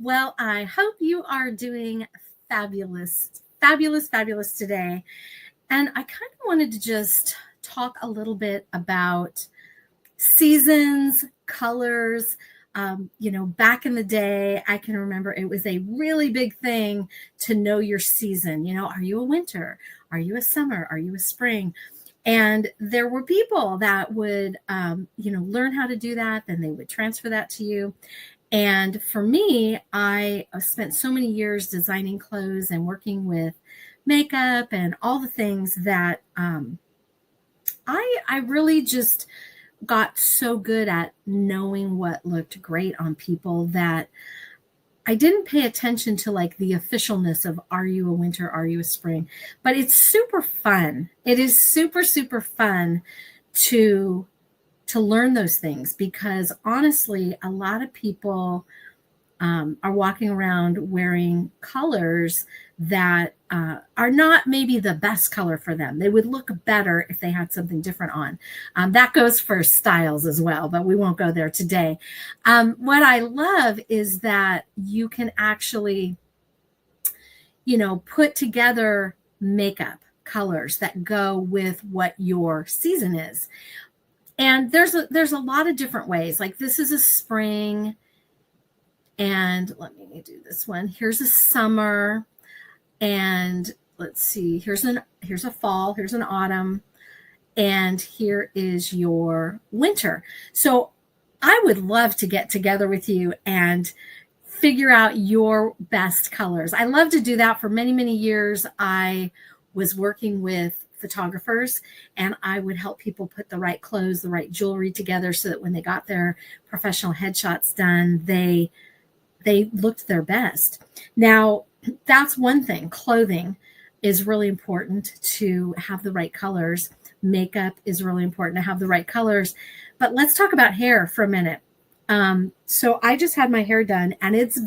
Well, I hope you are doing fabulous, fabulous, fabulous today. And I kind of wanted to just talk a little bit about seasons, colors. Back in the day, I can remember it was a really big thing to know your season. Are you a winter? Are you a summer? Are you a spring? And there were people that would, learn how to do that. Then they would transfer that to you. And for me, I spent so many years designing clothes and working with makeup and all the things that I really just got so good at knowing what looked great on people that I didn't pay attention to like the officialness of are you a winter, are you a spring? But it's super fun. It is super, super fun to learn those things because honestly, a lot of people are walking around wearing colors that are not maybe the best color for them. They would look better if they had something different on. That goes for styles as well, but we won't go there today. What I love is that you can actually, put together makeup colors that go with what your season is. And there's a lot of different ways. Like this is a spring, and let me do this one. Here's a summer, and let's see. Here's a fall. Here's an autumn, and here is your winter. So I would love to get together with you and figure out your best colors. I love to do that. For many, many years, I was working with photographers and I would help people put the right clothes, the right jewelry together so that when they got their professional headshots done, they looked their best. Now, that's one thing. Clothing is really important to have the right colors. Makeup is really important to have the right colors. But let's talk about hair for a minute. So I just had my hair done and it's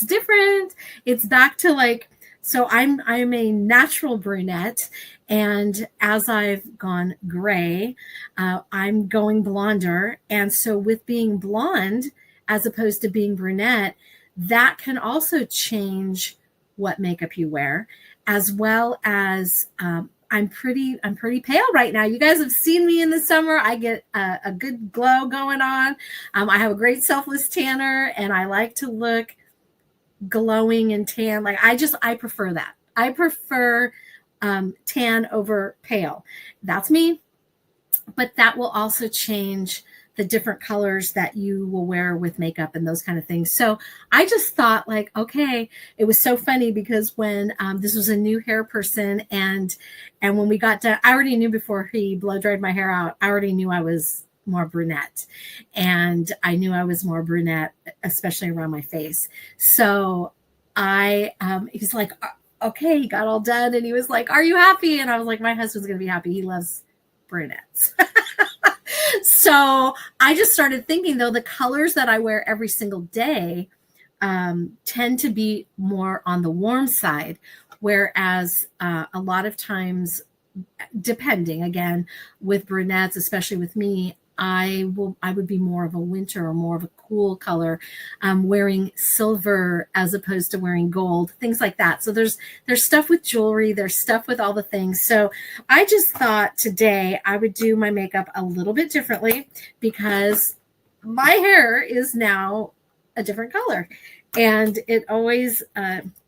different. It's back to like, so I'm a natural brunette, and as I've gone gray, I'm going blonder. And so with being blonde as opposed to being brunette, that can also change what makeup you wear, as well as I'm pretty pale right now. You guys have seen me in the summer. I get a good glow going on. I have a great selfless tanner, and I like to look glowing and tan. Like I prefer that. I prefer tan over pale. That's me. But that will also change the different colors that you will wear with makeup and those kind of things. So I just thought like, okay, it was so funny because when this was a new hair person and when we got done, I already knew before he blow dried my hair out, I already knew I was more brunette, and I knew I was more brunette, especially around my face. So he's like, okay, he got all done and he was like, are you happy? And I was like, my husband's going to be happy. He loves brunettes. So I just started thinking, though, the colors that I wear every single day tend to be more on the warm side, whereas a lot of times, depending again with brunettes, especially with me, I would be more of a winter or more of a cool color, wearing silver as opposed to wearing gold, things like that. So there's stuff with jewelry, there's stuff with all the things. So I just thought today I would do my makeup a little bit differently because my hair is now a different color, and it always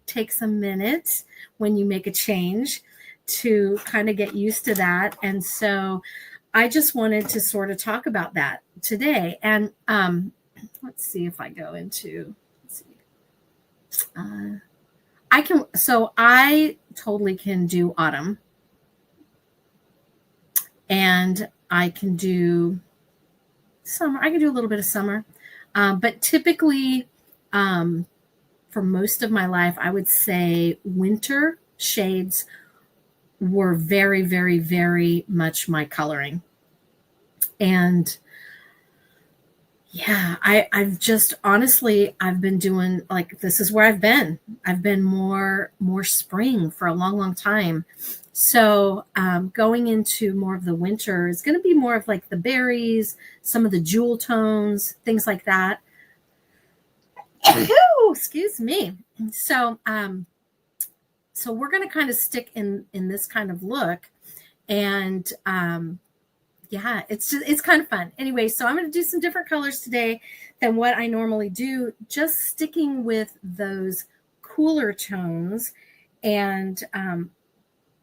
takes a minute when you make a change to kind of get used to that. And so I just wanted to sort of talk about that today. And let's see if I go into, I totally can do autumn, and I can do summer. I can do a little bit of summer. But typically, for most of my life, I would say winter shades were very, very, very much my coloring. And yeah, I've just honestly, I've been doing like, this is where I've been. I've been more spring for a long, long time. So going into more of the winter is going to be more of like the berries, some of the jewel tones, things like that. Excuse me. So, so we're going to kind of stick in this kind of look, and yeah, it's kind of fun. Anyway, so I'm going to do some different colors today than what I normally do, just sticking with those cooler tones. And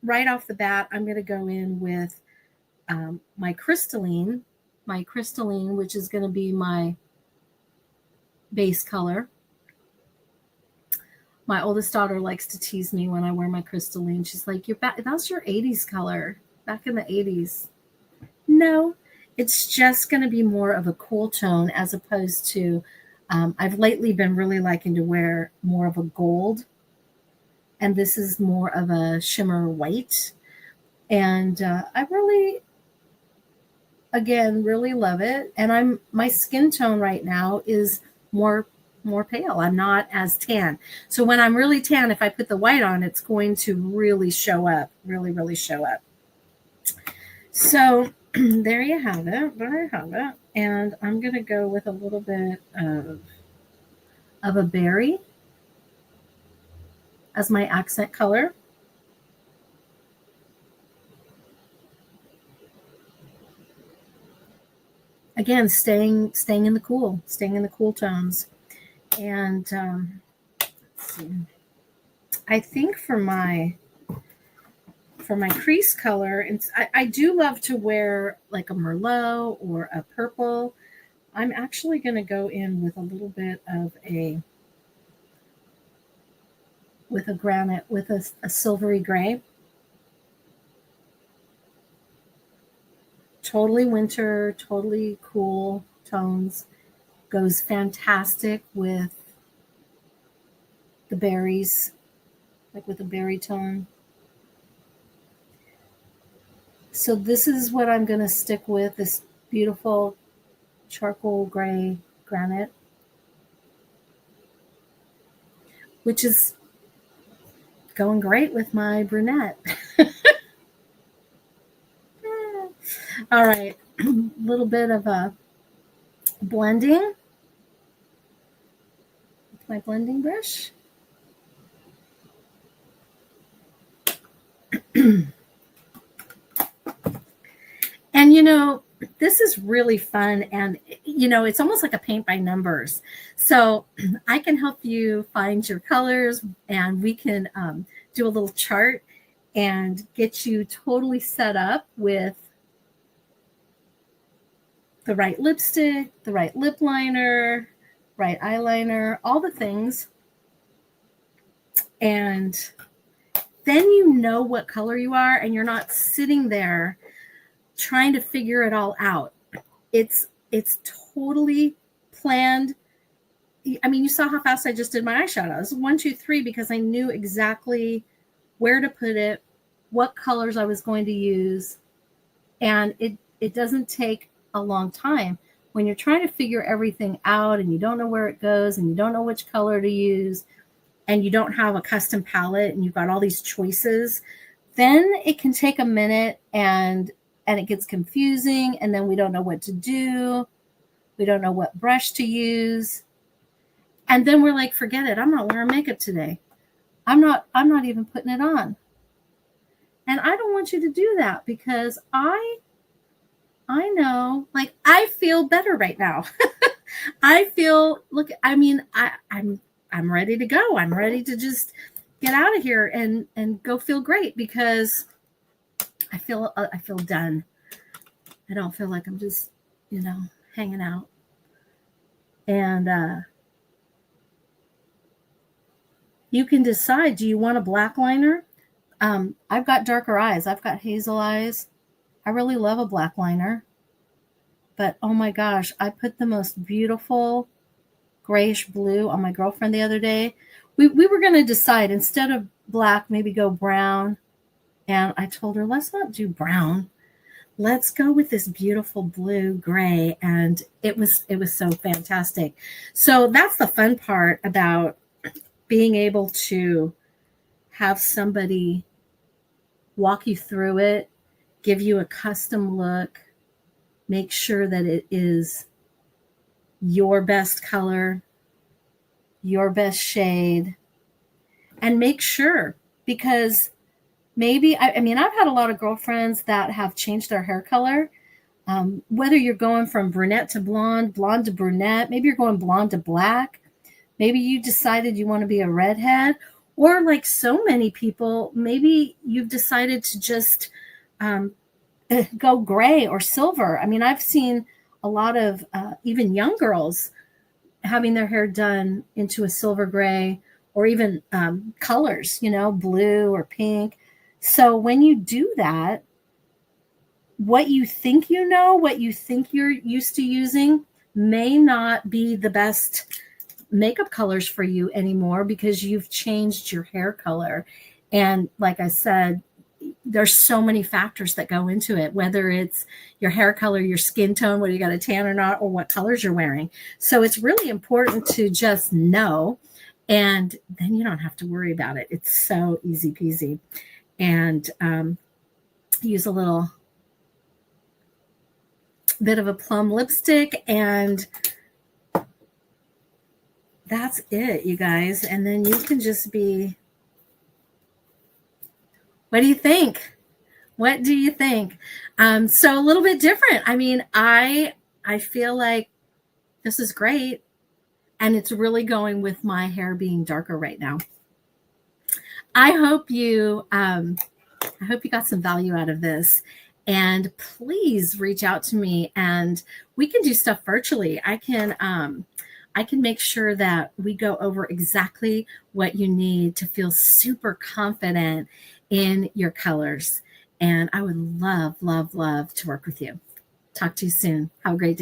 right off the bat, I'm going to go in with my crystalline, which is going to be my base color. My oldest daughter likes to tease me when I wear my crystalline. She's like, that's your 80s color, back in the 80s. No, it's just going to be more of a cool tone as opposed to, I've lately been really liking to wear more of a gold. And this is more of a shimmer white. And I really, again, really love it. And my skin tone right now is more pale. I'm not as tan. So when I'm really tan, if I put the white on, it's going to really show up, really show up. So there you have it. And I'm going to go with a little bit of a berry as my accent color. Again, staying in the cool tones. And let's see. I think for my crease color, and I do love to wear like a Merlot or a purple. I'm actually going to go in with a little bit of with a granite, with a silvery gray. Totally winter, totally cool tones. Goes fantastic with the berries, like with a berry tone. So this is what I'm going to stick with, this beautiful charcoal gray granite, which is going great with my brunette. All right, a little bit of a blending with my blending brush. And this is really fun, and it's almost like a paint by numbers. So I can help you find your colors, and we can do a little chart and get you totally set up with the right lipstick, the right lip liner, right eyeliner, all the things. And then you know what color you are, and you're not sitting there trying to figure it all out. It's totally planned. I mean, you saw how fast I just did my eyeshadows. 1, 2, 3, because I knew exactly where to put it, what colors I was going to use. And it doesn't take a long time. When you're trying to figure everything out and you don't know where it goes and you don't know which color to use and you don't have a custom palette and you've got all these choices, then it can take a minute and it gets confusing, and then we don't know what to do. We don't know what brush to use. And then we're like, forget it. I'm not wearing makeup today. I'm not even putting it on. And I don't want you to do that, because I know, like, I feel better right now. I feel, look, I mean, I'm ready to go. I'm ready to just get out of here and go feel great, because I feel done. I don't feel like I'm just, hanging out. And you can decide, do you want a black liner? I've got darker eyes. I've got hazel eyes. I really love a black liner. But oh my gosh, I put the most beautiful grayish blue on my girlfriend the other day. We were going to decide, instead of black, maybe go brown. And I told her, let's not do brown. Let's go with this beautiful blue gray. And it was so fantastic. So that's the fun part about being able to have somebody walk you through it, give you a custom look, make sure that it is your best color, your best shade, and make sure, because maybe, I mean, I've had a lot of girlfriends that have changed their hair color. Whether you're going from brunette to blonde, blonde to brunette, maybe you're going blonde to black, maybe you decided you want to be a redhead, or like so many people, maybe you've decided to just go gray or silver. I mean, I've seen a lot of even young girls having their hair done into a silver gray, or even colors, blue or pink. So when you do that, what you think what you think you're used to using may not be the best makeup colors for you anymore, because you've changed your hair color. And like I said, there's so many factors that go into it, whether it's your hair color, your skin tone, whether you got a tan or not, or what colors you're wearing. So it's really important to just know, and then you don't have to worry about it. It's so easy peasy. And use a little bit of a plum lipstick, and that's it, you guys. And then you can just be, what do you think? What do you think? So a little bit different. I mean, I feel like this is great, and it's really going with my hair being darker right now. I hope you got some value out of this. And please reach out to me, and we can do stuff virtually. I can make sure that we go over exactly what you need to feel super confident in your colors. And I would love, love, love to work with you. Talk to you soon. Have a great day.